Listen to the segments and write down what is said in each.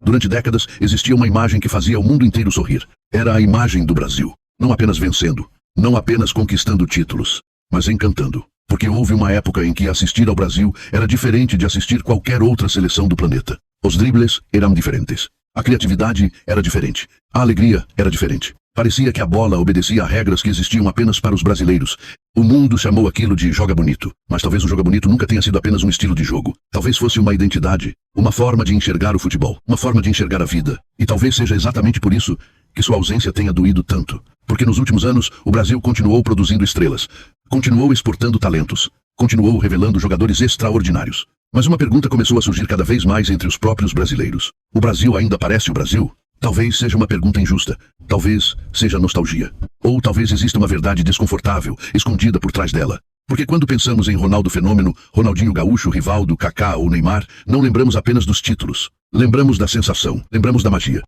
Durante décadas, existia uma imagem que fazia o mundo inteiro sorrir. Era a imagem do Brasil. Não apenas vencendo, não apenas conquistando títulos, mas encantando. Porque houve uma época em que assistir ao Brasil era diferente de assistir qualquer outra seleção do planeta. Os dribles eram diferentes. A criatividade era diferente. A alegria era diferente. Parecia que a bola obedecia a regras que existiam apenas para os brasileiros. O mundo chamou aquilo de joga bonito. Mas talvez o joga bonito nunca tenha sido apenas um estilo de jogo. Talvez fosse uma identidade, uma forma de enxergar o futebol, uma forma de enxergar a vida. E talvez seja exatamente por isso que sua ausência tenha doído tanto. Porque nos últimos anos, o Brasil continuou produzindo estrelas, continuou exportando talentos, continuou revelando jogadores extraordinários. Mas uma pergunta começou a surgir cada vez mais entre os próprios brasileiros. O Brasil ainda parece o Brasil? Talvez seja uma pergunta injusta. Talvez seja nostalgia. Ou talvez exista uma verdade desconfortável, escondida por trás dela. Porque quando pensamos em Ronaldo Fenômeno, Ronaldinho Gaúcho, Rivaldo, Kaká ou Neymar, não lembramos apenas dos títulos. Lembramos da sensação, lembramos da magia.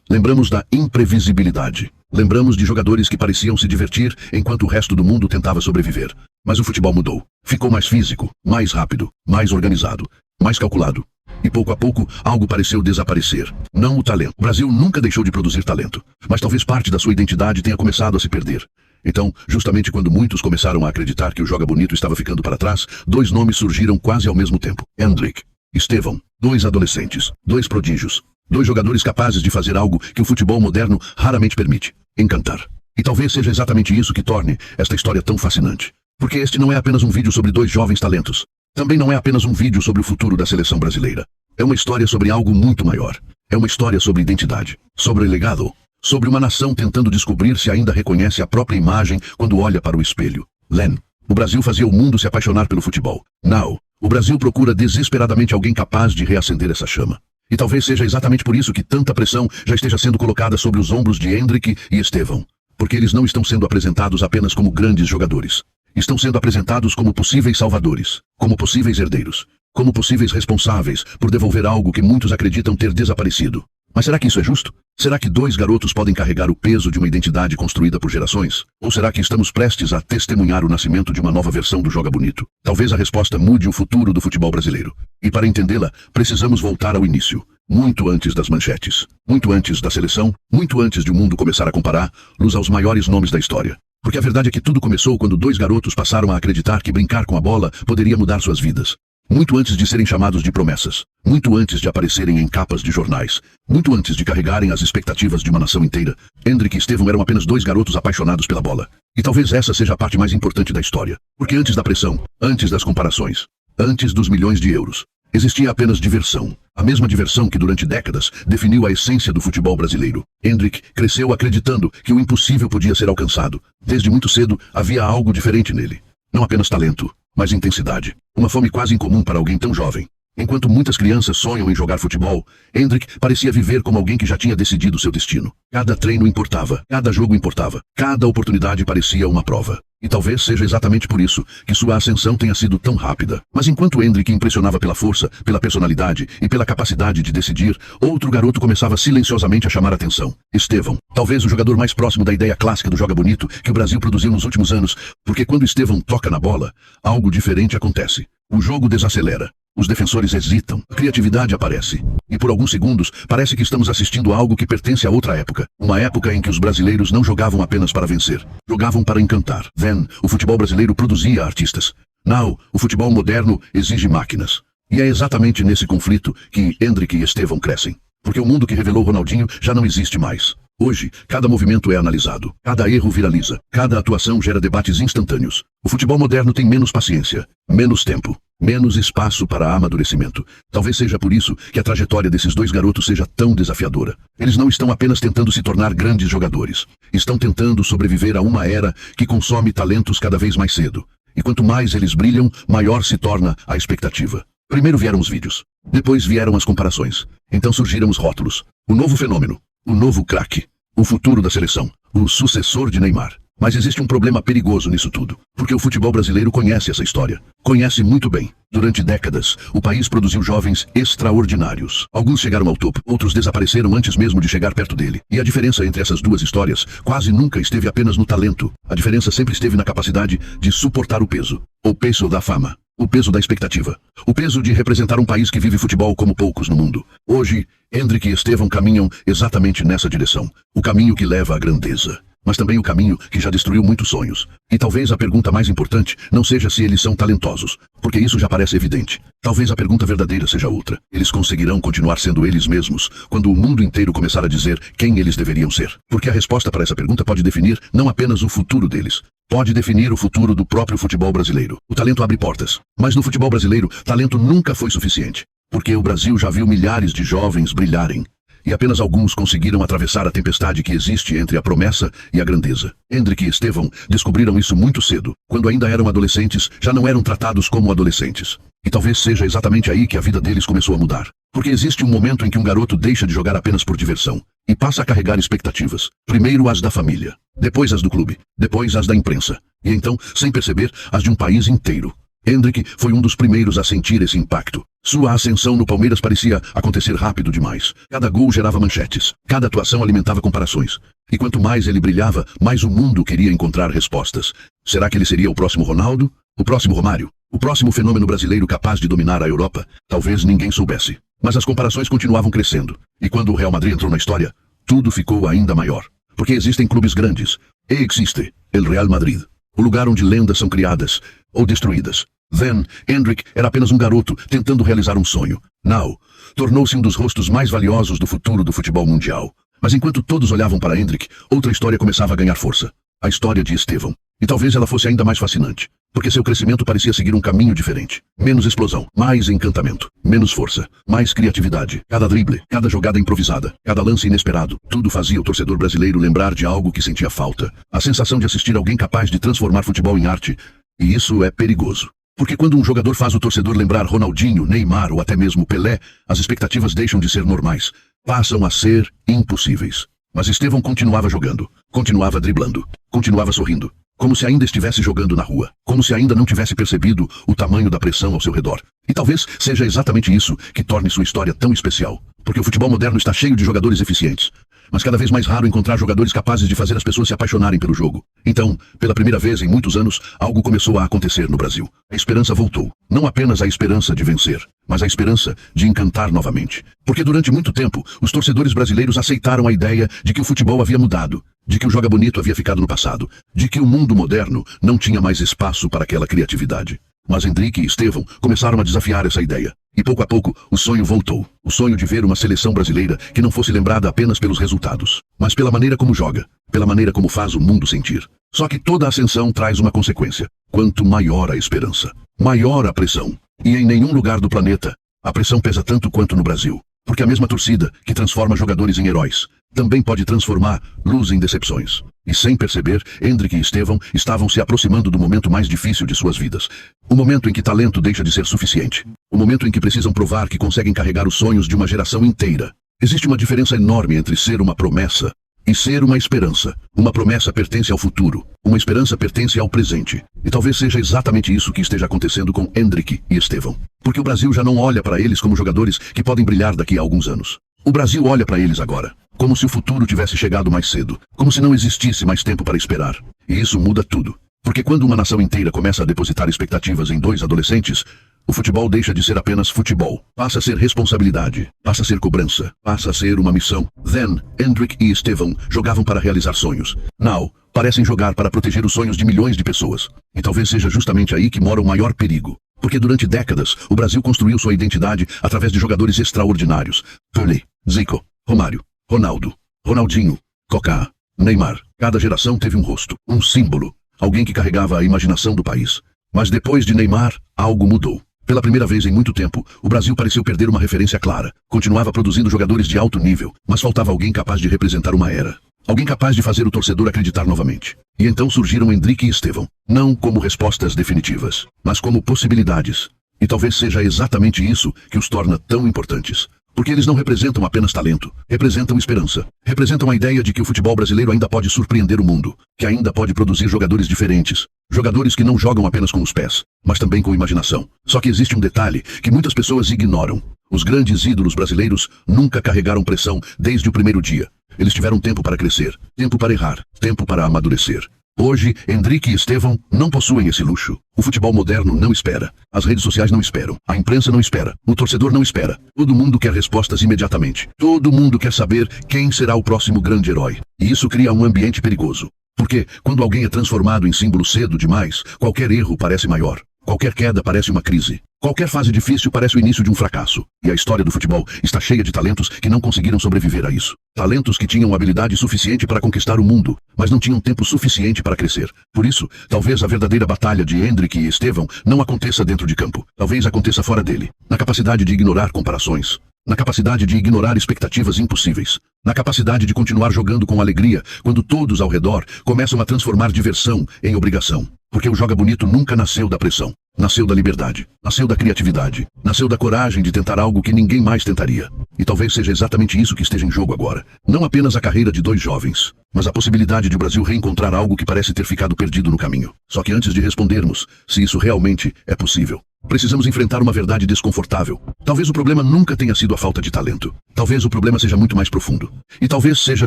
Lembramos da imprevisibilidade. Lembramos de jogadores que pareciam se divertir enquanto o resto do mundo tentava sobreviver. Mas o futebol mudou. Ficou mais físico, mais rápido, mais organizado, mais calculado. E pouco a pouco, algo pareceu desaparecer. Não o talento. O Brasil nunca deixou de produzir talento. Mas talvez parte da sua identidade tenha começado a se perder. Então, justamente quando muitos começaram a acreditar que o joga bonito estava ficando para trás, dois nomes surgiram quase ao mesmo tempo. Endrick, Estevão. Dois adolescentes. Dois prodígios. Dois jogadores capazes de fazer algo que o futebol moderno raramente permite. Encantar. E talvez seja exatamente isso que torne esta história tão fascinante. Porque este não é apenas um vídeo sobre dois jovens talentos. Também não é apenas um vídeo sobre o futuro da seleção brasileira. É uma história sobre algo muito maior. É uma história sobre identidade, sobre legado, sobre uma nação tentando descobrir se ainda reconhece a própria imagem quando olha para o espelho. Len. O Brasil fazia o mundo se apaixonar pelo futebol. Now. O Brasil procura desesperadamente alguém capaz de reacender essa chama. E talvez seja exatamente por isso que tanta pressão já esteja sendo colocada sobre os ombros de Endrick e Estevão. Porque eles não estão sendo apresentados apenas como grandes jogadores. Estão sendo apresentados como possíveis salvadores, como possíveis herdeiros, como possíveis responsáveis por devolver algo que muitos acreditam ter desaparecido. Mas será que isso é justo? Será que dois garotos podem carregar o peso de uma identidade construída por gerações? Ou será que estamos prestes a testemunhar o nascimento de uma nova versão do Joga Bonito? Talvez a resposta mude o futuro do futebol brasileiro. E para entendê-la, precisamos voltar ao início. Muito antes das manchetes, muito antes da seleção, muito antes de o mundo começar a comparar luz aos maiores nomes da história. Porque a verdade é que tudo começou quando dois garotos passaram a acreditar que brincar com a bola poderia mudar suas vidas. Muito antes de serem chamados de promessas. Muito antes de aparecerem em capas de jornais. Muito antes de carregarem as expectativas de uma nação inteira. Endrick e Estevão eram apenas dois garotos apaixonados pela bola. E talvez essa seja a parte mais importante da história. Porque antes da pressão, antes das comparações, antes dos milhões de euros, existia apenas diversão. A mesma diversão que durante décadas definiu a essência do futebol brasileiro. Endrick cresceu acreditando que o impossível podia ser alcançado. Desde muito cedo havia algo diferente nele. Não apenas talento, mas intensidade. Uma fome quase incomum para alguém tão jovem. Enquanto muitas crianças sonham em jogar futebol, Endrick parecia viver como alguém que já tinha decidido seu destino. Cada treino importava, cada jogo importava, cada oportunidade parecia uma prova. E talvez seja exatamente por isso que sua ascensão tenha sido tão rápida. Mas enquanto Endrick impressionava pela força, pela personalidade e pela capacidade de decidir, outro garoto começava silenciosamente a chamar a atenção. Estevão. Talvez o jogador mais próximo da ideia clássica do Joga Bonito que o Brasil produziu nos últimos anos, porque quando Estevão toca na bola, algo diferente acontece. O jogo desacelera. Os defensores hesitam, a criatividade aparece. E por alguns segundos, parece que estamos assistindo a algo que pertence a outra época. Uma época em que os brasileiros não jogavam apenas para vencer. Jogavam para encantar. Then, o futebol brasileiro produzia artistas. Now, o futebol moderno exige máquinas. E é exatamente nesse conflito que Endrick e Estevão crescem. Porque o mundo que revelou Ronaldinho já não existe mais. Hoje, cada movimento é analisado, cada erro viraliza, cada atuação gera debates instantâneos. O futebol moderno tem menos paciência, menos tempo, menos espaço para amadurecimento. Talvez seja por isso que a trajetória desses dois garotos seja tão desafiadora. Eles não estão apenas tentando se tornar grandes jogadores. Estão tentando sobreviver a uma era que consome talentos cada vez mais cedo. E quanto mais eles brilham, maior se torna a expectativa. Primeiro vieram os vídeos. Depois vieram as comparações. Então surgiram os rótulos. O novo fenômeno. O novo craque. O futuro da seleção. O sucessor de Neymar. Mas existe um problema perigoso nisso tudo. Porque o futebol brasileiro conhece essa história. Conhece muito bem. Durante décadas, o país produziu jovens extraordinários. Alguns chegaram ao topo, outros desapareceram antes mesmo de chegar perto dele. E a diferença entre essas duas histórias quase nunca esteve apenas no talento. A diferença sempre esteve na capacidade de suportar o peso. O peso da fama. O peso da expectativa. O peso de representar um país que vive futebol como poucos no mundo. Hoje, Endrick e Estevão caminham exatamente nessa direção. O caminho que leva à grandeza. Mas também o caminho que já destruiu muitos sonhos. E talvez a pergunta mais importante não seja se eles são talentosos, porque isso já parece evidente. Talvez a pergunta verdadeira seja outra. Eles conseguirão continuar sendo eles mesmos quando o mundo inteiro começar a dizer quem eles deveriam ser? Porque a resposta para essa pergunta pode definir não apenas o futuro deles, pode definir o futuro do próprio futebol brasileiro. O talento abre portas, mas no futebol brasileiro, talento nunca foi suficiente, porque o Brasil já viu milhares de jovens brilharem. E apenas alguns conseguiram atravessar a tempestade que existe entre a promessa e a grandeza. Endrick e Estevão descobriram isso muito cedo. Quando ainda eram adolescentes, já não eram tratados como adolescentes. E talvez seja exatamente aí que a vida deles começou a mudar. Porque existe um momento em que um garoto deixa de jogar apenas por diversão e passa a carregar expectativas. Primeiro as da família, depois as do clube, depois as da imprensa. E então, sem perceber, as de um país inteiro. Endrick foi um dos primeiros a sentir esse impacto. Sua ascensão no Palmeiras parecia acontecer rápido demais. Cada gol gerava manchetes, cada atuação alimentava comparações. E quanto mais ele brilhava, mais o mundo queria encontrar respostas. Será que ele seria o próximo Ronaldo? O próximo Romário? O próximo fenômeno brasileiro capaz de dominar a Europa? Talvez ninguém soubesse. Mas as comparações continuavam crescendo. E quando o Real Madrid entrou na história, tudo ficou ainda maior. Porque existem clubes grandes. E existe el Real Madrid. O lugar onde lendas são criadas ou destruídas. Then, Endrick era apenas um garoto tentando realizar um sonho. Now, tornou-se um dos rostos mais valiosos do futuro do futebol mundial. Mas enquanto todos olhavam para Endrick, outra história começava a ganhar força. A história de Estevão. E talvez ela fosse ainda mais fascinante, porque seu crescimento parecia seguir um caminho diferente. Menos explosão, mais encantamento, menos força, mais criatividade. Cada drible, cada jogada improvisada, cada lance inesperado, tudo fazia o torcedor brasileiro lembrar de algo que sentia falta. A sensação de assistir alguém capaz de transformar futebol em arte. E isso é perigoso. Porque quando um jogador faz o torcedor lembrar Ronaldinho, Neymar ou até mesmo Pelé, as expectativas deixam de ser normais. Passam a ser impossíveis. Mas Estevão continuava jogando, continuava driblando, continuava sorrindo. Como se ainda estivesse jogando na rua. Como se ainda não tivesse percebido o tamanho da pressão ao seu redor. E talvez seja exatamente isso que torne sua história tão especial. Porque o futebol moderno está cheio de jogadores eficientes. Mas cada vez mais raro encontrar jogadores capazes de fazer as pessoas se apaixonarem pelo jogo. Então, pela primeira vez em muitos anos, algo começou a acontecer no Brasil. A esperança voltou. Não apenas a esperança de vencer, mas a esperança de encantar novamente. Porque durante muito tempo, os torcedores brasileiros aceitaram a ideia de que o futebol havia mudado, de que o joga bonito havia ficado no passado, de que o mundo moderno não tinha mais espaço para aquela criatividade. Mas Endrick e Estevão começaram a desafiar essa ideia. E pouco a pouco, o sonho voltou. O sonho de ver uma seleção brasileira que não fosse lembrada apenas pelos resultados, mas pela maneira como joga, pela maneira como faz o mundo sentir. Só que toda ascensão traz uma consequência. Quanto maior a esperança, maior a pressão. E em nenhum lugar do planeta, a pressão pesa tanto quanto no Brasil. Porque a mesma torcida que transforma jogadores em heróis, também pode transformar luz em decepções. E sem perceber, Endrick e Estevão estavam se aproximando do momento mais difícil de suas vidas. O momento em que talento deixa de ser suficiente. O momento em que precisam provar que conseguem carregar os sonhos de uma geração inteira. Existe uma diferença enorme entre ser uma promessa e ser uma esperança. Uma promessa pertence ao futuro. Uma esperança pertence ao presente. E talvez seja exatamente isso que esteja acontecendo com Endrick e Estevão. Porque o Brasil já não olha para eles como jogadores que podem brilhar daqui a alguns anos. O Brasil olha para eles agora, como se o futuro tivesse chegado mais cedo, como se não existisse mais tempo para esperar. E isso muda tudo. Porque quando uma nação inteira começa a depositar expectativas em dois adolescentes, o futebol deixa de ser apenas futebol. Passa a ser responsabilidade, passa a ser cobrança, passa a ser uma missão. Then, Endrick e Estevão jogavam para realizar sonhos. Now, parecem jogar para proteger os sonhos de milhões de pessoas. E talvez seja justamente aí que mora o maior perigo. Porque durante décadas, o Brasil construiu sua identidade através de jogadores extraordinários. Pelé, Zico, Romário, Ronaldo, Ronaldinho, Kaká, Neymar. Cada geração teve um rosto, um símbolo, alguém que carregava a imaginação do país. Mas depois de Neymar, algo mudou. Pela primeira vez em muito tempo, o Brasil pareceu perder uma referência clara. Continuava produzindo jogadores de alto nível, mas faltava alguém capaz de representar uma era. Alguém capaz de fazer o torcedor acreditar novamente. E então surgiram Endrick e Estevão, não como respostas definitivas, mas como possibilidades. E talvez seja exatamente isso que os torna tão importantes. Porque eles não representam apenas talento, representam esperança. Representam a ideia de que o futebol brasileiro ainda pode surpreender o mundo, que ainda pode produzir jogadores diferentes. Jogadores que não jogam apenas com os pés, mas também com imaginação. Só que existe um detalhe que muitas pessoas ignoram. Os grandes ídolos brasileiros nunca carregaram pressão desde o primeiro dia. Eles tiveram tempo para crescer, tempo para errar, tempo para amadurecer. Hoje, Endrick e Estevão não possuem esse luxo. O futebol moderno não espera. As redes sociais não esperam. A imprensa não espera. O torcedor não espera. Todo mundo quer respostas imediatamente. Todo mundo quer saber quem será o próximo grande herói. E isso cria um ambiente perigoso. Porque, quando alguém é transformado em símbolo cedo demais, qualquer erro parece maior. Qualquer queda parece uma crise. Qualquer fase difícil parece o início de um fracasso. E a história do futebol está cheia de talentos que não conseguiram sobreviver a isso. Talentos que tinham habilidade suficiente para conquistar o mundo, mas não tinham tempo suficiente para crescer. Por isso, talvez a verdadeira batalha de Endrick e Estevão não aconteça dentro de campo. Talvez aconteça fora dele. Na capacidade de ignorar comparações. Na capacidade de ignorar expectativas impossíveis. Na capacidade de continuar jogando com alegria quando todos ao redor começam a transformar diversão em obrigação. Porque o Joga Bonito nunca nasceu da pressão. Nasceu da liberdade. Nasceu da criatividade. Nasceu da coragem de tentar algo que ninguém mais tentaria. E talvez seja exatamente isso que esteja em jogo agora. Não apenas a carreira de dois jovens, mas a possibilidade de o Brasil reencontrar algo que parece ter ficado perdido no caminho. Só que antes de respondermos se isso realmente é possível, precisamos enfrentar uma verdade desconfortável. Talvez o problema nunca tenha sido a falta de talento. Talvez o problema seja muito mais profundo. E talvez seja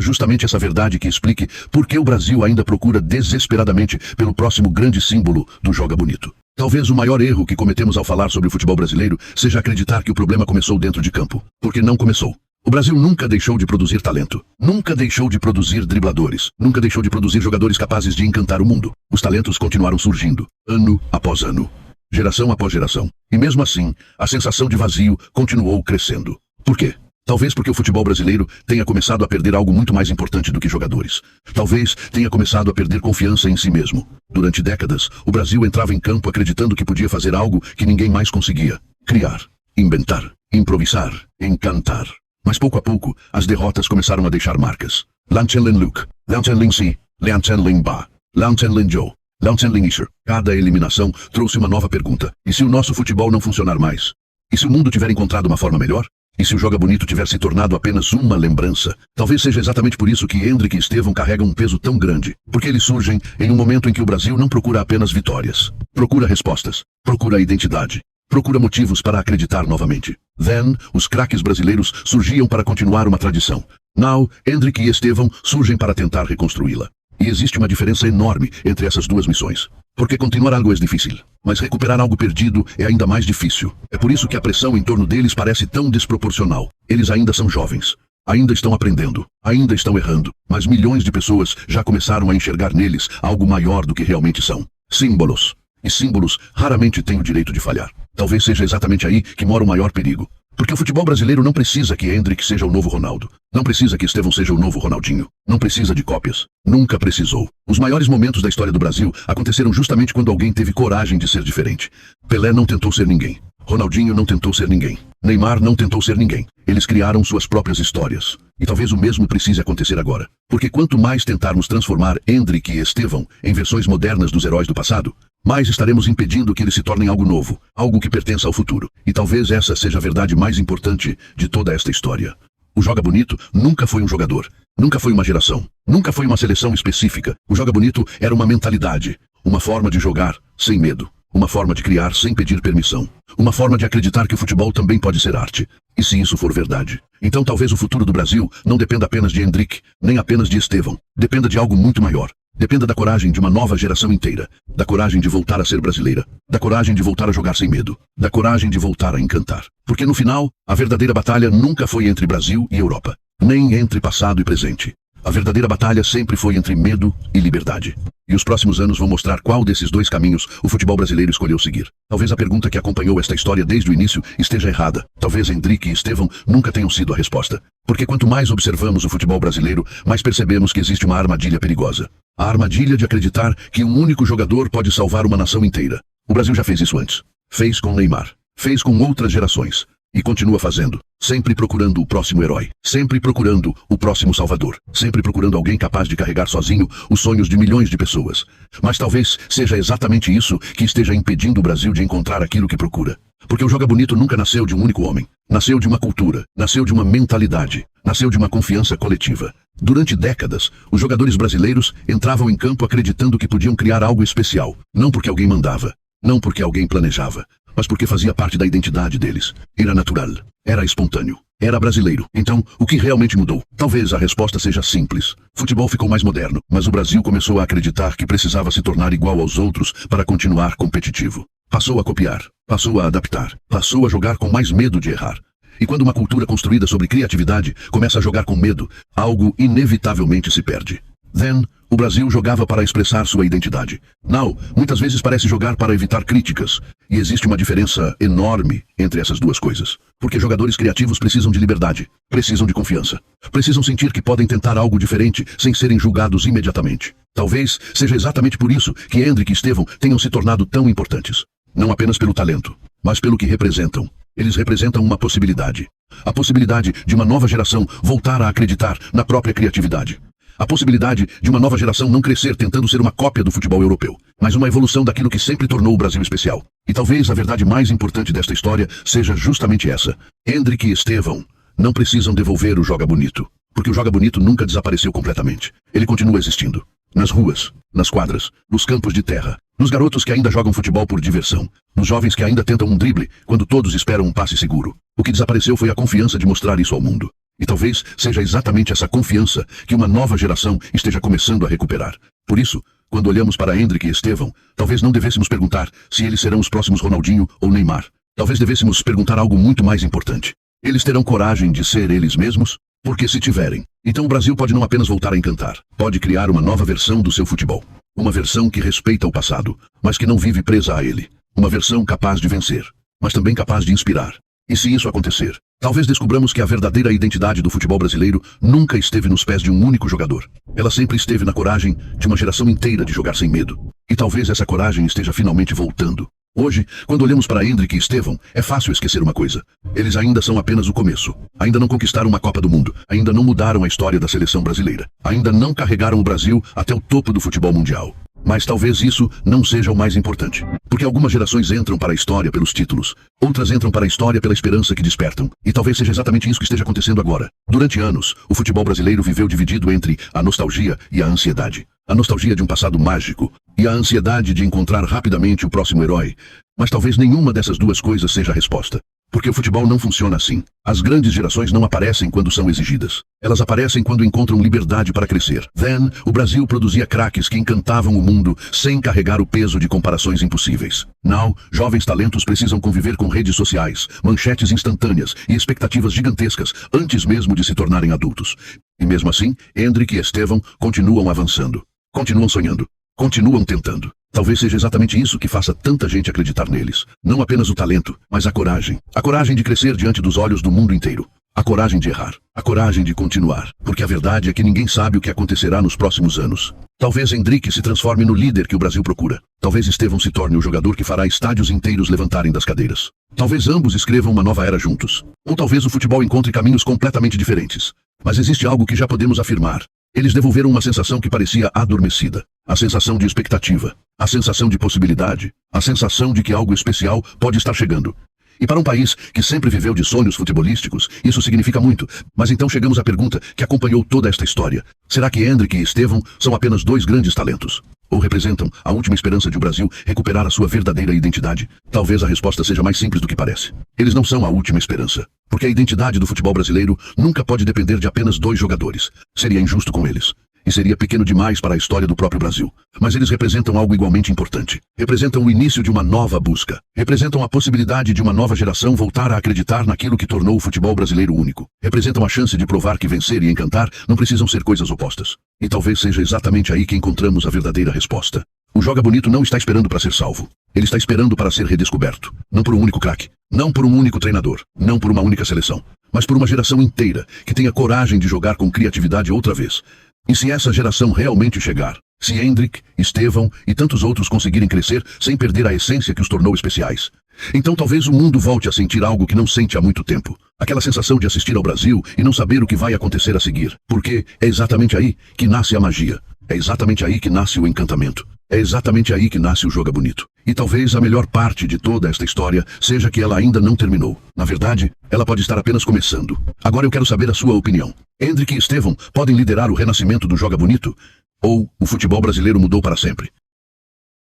justamente essa verdade que explique por que o Brasil ainda procura desesperadamente pelo próximo grande símbolo do Joga Bonito. Talvez o maior erro que cometemos ao falar sobre o futebol brasileiro seja acreditar que o problema começou dentro de campo. Porque não começou. O Brasil nunca deixou de produzir talento. Nunca deixou de produzir dribladores. Nunca deixou de produzir jogadores capazes de encantar o mundo. Os talentos continuaram surgindo, ano após ano. Geração após geração. E mesmo assim, a sensação de vazio continuou crescendo. Por quê? Talvez porque o futebol brasileiro tenha começado a perder algo muito mais importante do que jogadores. Talvez tenha começado a perder confiança em si mesmo. Durante décadas, o Brasil entrava em campo acreditando que podia fazer algo que ninguém mais conseguia. Criar, inventar, improvisar, encantar. Mas pouco a pouco, as derrotas começaram a deixar marcas. Lanchen Luke, Lanchen Si, Lanchen Ba, Lanchen Joe. Lanchen Isher. Cada eliminação trouxe uma nova pergunta. E se o nosso futebol não funcionar mais? E se o mundo tiver encontrado uma forma melhor? E se o Joga Bonito tiver se tornado apenas uma lembrança? Talvez seja exatamente por isso que Endrick e Estevão carregam um peso tão grande. Porque eles surgem em um momento em que o Brasil não procura apenas vitórias. Procura respostas. Procura identidade. Procura motivos para acreditar novamente. Then, os craques brasileiros surgiam para continuar uma tradição. Now, Endrick e Estevão surgem para tentar reconstruí-la. E existe uma diferença enorme entre essas duas missões. Porque continuar algo é difícil, mas recuperar algo perdido é ainda mais difícil. É por isso que a pressão em torno deles parece tão desproporcional. Eles ainda são jovens, ainda estão aprendendo, ainda estão errando, mas milhões de pessoas já começaram a enxergar neles algo maior do que realmente são. Símbolos. E símbolos raramente têm o direito de falhar. Talvez seja exatamente aí que mora o maior perigo. Porque o futebol brasileiro não precisa que Endrick seja o novo Ronaldo. Não precisa que Estevão seja o novo Ronaldinho. Não precisa de cópias. Nunca precisou. Os maiores momentos da história do Brasil aconteceram justamente quando alguém teve coragem de ser diferente. Pelé não tentou ser ninguém. Ronaldinho não tentou ser ninguém. Neymar não tentou ser ninguém. Eles criaram suas próprias histórias. E talvez o mesmo precise acontecer agora. Porque quanto mais tentarmos transformar Endrick e Estevão em versões modernas dos heróis do passado, mais estaremos impedindo que eles se tornem algo novo, algo que pertença ao futuro. E talvez essa seja a verdade mais importante de toda esta história. O Joga Bonito nunca foi um jogador, nunca foi uma geração, nunca foi uma seleção específica. O Joga Bonito era uma mentalidade, uma forma de jogar sem medo, uma forma de criar sem pedir permissão, uma forma de acreditar que o futebol também pode ser arte. E se isso for verdade, então talvez o futuro do Brasil não dependa apenas de Endrick, nem apenas de Estevão. Dependa de algo muito maior. Dependa da coragem de uma nova geração inteira, da coragem de voltar a ser brasileira, da coragem de voltar a jogar sem medo, da coragem de voltar a encantar. Porque no final, a verdadeira batalha nunca foi entre Brasil e Europa, nem entre passado e presente. A verdadeira batalha sempre foi entre medo e liberdade. E os próximos anos vão mostrar qual desses dois caminhos o futebol brasileiro escolheu seguir. Talvez a pergunta que acompanhou esta história desde o início esteja errada. Talvez Endrick e Estevão nunca tenham sido a resposta. Porque quanto mais observamos o futebol brasileiro, mais percebemos que existe uma armadilha perigosa. A armadilha de acreditar que um único jogador pode salvar uma nação inteira. O Brasil já fez isso antes. Fez com Neymar. Fez com outras gerações. E continua fazendo, sempre procurando o próximo herói, sempre procurando o próximo salvador, sempre procurando alguém capaz de carregar sozinho os sonhos de milhões de pessoas. Mas talvez seja exatamente isso que esteja impedindo o Brasil de encontrar aquilo que procura. Porque o Joga Bonito nunca nasceu de um único homem. Nasceu de uma cultura, nasceu de uma mentalidade, nasceu de uma confiança coletiva. Durante décadas, os jogadores brasileiros entravam em campo acreditando que podiam criar algo especial, não porque alguém mandava, não porque alguém planejava, mas porque fazia parte da identidade deles. Era natural, era espontâneo, era brasileiro. Então, o que realmente mudou? Talvez a resposta seja simples. Futebol ficou mais moderno, mas o Brasil começou a acreditar que precisava se tornar igual aos outros para continuar competitivo. Passou a copiar, passou a adaptar, passou a jogar com mais medo de errar. E quando uma cultura construída sobre criatividade começa a jogar com medo, algo inevitavelmente se perde. Then, o Brasil jogava para expressar sua identidade. Now, muitas vezes parece jogar para evitar críticas. E existe uma diferença enorme entre essas duas coisas. Porque jogadores criativos precisam de liberdade, precisam de confiança. Precisam sentir que podem tentar algo diferente sem serem julgados imediatamente. Talvez seja exatamente por isso que Endrick e Estevão tenham se tornado tão importantes. Não apenas pelo talento, mas pelo que representam. Eles representam uma possibilidade. A possibilidade de uma nova geração voltar a acreditar na própria criatividade. A possibilidade de uma nova geração não crescer tentando ser uma cópia do futebol europeu, mas uma evolução daquilo que sempre tornou o Brasil especial. E talvez a verdade mais importante desta história seja justamente essa. Endrick e Estevão não precisam devolver o Joga Bonito, porque o Joga Bonito nunca desapareceu completamente. Ele continua existindo. Nas ruas, nas quadras, nos campos de terra, nos garotos que ainda jogam futebol por diversão, nos jovens que ainda tentam um drible quando todos esperam um passe seguro. O que desapareceu foi a confiança de mostrar isso ao mundo. E talvez seja exatamente essa confiança que uma nova geração esteja começando a recuperar. Por isso, quando olhamos para Endrick e Estevão, talvez não devêssemos perguntar se eles serão os próximos Ronaldinho ou Neymar. Talvez devêssemos perguntar algo muito mais importante. Eles terão coragem de ser eles mesmos? Porque se tiverem, então o Brasil pode não apenas voltar a encantar, pode criar uma nova versão do seu futebol. Uma versão que respeita o passado, mas que não vive presa a ele. Uma versão capaz de vencer, mas também capaz de inspirar. E se isso acontecer, talvez descubramos que a verdadeira identidade do futebol brasileiro nunca esteve nos pés de um único jogador. Ela sempre esteve na coragem de uma geração inteira de jogar sem medo. E talvez essa coragem esteja finalmente voltando. Hoje, quando olhamos para Endrick e Estevão, é fácil esquecer uma coisa. Eles ainda são apenas o começo. Ainda não conquistaram uma Copa do Mundo. Ainda não mudaram a história da seleção brasileira. Ainda não carregaram o Brasil até o topo do futebol mundial. Mas talvez isso não seja o mais importante. Porque algumas gerações entram para a história pelos títulos. Outras entram para a história pela esperança que despertam. E talvez seja exatamente isso que esteja acontecendo agora. Durante anos, o futebol brasileiro viveu dividido entre a nostalgia e a ansiedade. A nostalgia de um passado mágico e a ansiedade de encontrar rapidamente o próximo herói. Mas talvez nenhuma dessas duas coisas seja a resposta. Porque o futebol não funciona assim. As grandes gerações não aparecem quando são exigidas. Elas aparecem quando encontram liberdade para crescer. Then, o Brasil produzia craques que encantavam o mundo sem carregar o peso de comparações impossíveis. Now, jovens talentos precisam conviver com redes sociais, manchetes instantâneas e expectativas gigantescas antes mesmo de se tornarem adultos. E mesmo assim, Endrick e Estevão continuam avançando. Continuam sonhando. Continuam tentando. Talvez seja exatamente isso que faça tanta gente acreditar neles. Não apenas o talento, mas a coragem. A coragem de crescer diante dos olhos do mundo inteiro. A coragem de errar. A coragem de continuar. Porque a verdade é que ninguém sabe o que acontecerá nos próximos anos. Talvez Endrick se transforme no líder que o Brasil procura. Talvez Estevão se torne o jogador que fará estádios inteiros levantarem das cadeiras. Talvez ambos escrevam uma nova era juntos. Ou talvez o futebol encontre caminhos completamente diferentes. Mas existe algo que já podemos afirmar. Eles devolveram uma sensação que parecia adormecida. A sensação de expectativa. A sensação de possibilidade. A sensação de que algo especial pode estar chegando. E para um país que sempre viveu de sonhos futebolísticos, isso significa muito. Mas então chegamos à pergunta que acompanhou toda esta história. Será que Endrick e Estevão são apenas dois grandes talentos? Ou representam a última esperança de o Brasil recuperar a sua verdadeira identidade? Talvez a resposta seja mais simples do que parece. Eles não são a última esperança. Porque a identidade do futebol brasileiro nunca pode depender de apenas dois jogadores. Seria injusto com eles. E seria pequeno demais para a história do próprio Brasil. Mas eles representam algo igualmente importante. Representam o início de uma nova busca. Representam a possibilidade de uma nova geração voltar a acreditar naquilo que tornou o futebol brasileiro único. Representam a chance de provar que vencer e encantar não precisam ser coisas opostas. E talvez seja exatamente aí que encontramos a verdadeira resposta. O Joga Bonito não está esperando para ser salvo. Ele está esperando para ser redescoberto. Não por um único craque. Não por um único treinador. Não por uma única seleção. Mas por uma geração inteira que tenha coragem de jogar com criatividade outra vez. E se essa geração realmente chegar, se Endrick, Estevão e tantos outros conseguirem crescer sem perder a essência que os tornou especiais, então talvez o mundo volte a sentir algo que não sente há muito tempo. Aquela sensação de assistir ao Brasil e não saber o que vai acontecer a seguir. Porque é exatamente aí que nasce a magia. É exatamente aí que nasce o encantamento. É exatamente aí que nasce o Joga Bonito. E talvez a melhor parte de toda esta história seja que ela ainda não terminou. Na verdade, ela pode estar apenas começando. Agora eu quero saber a sua opinião. Endrick e Estevão podem liderar o renascimento do Joga Bonito? Ou o futebol brasileiro mudou para sempre?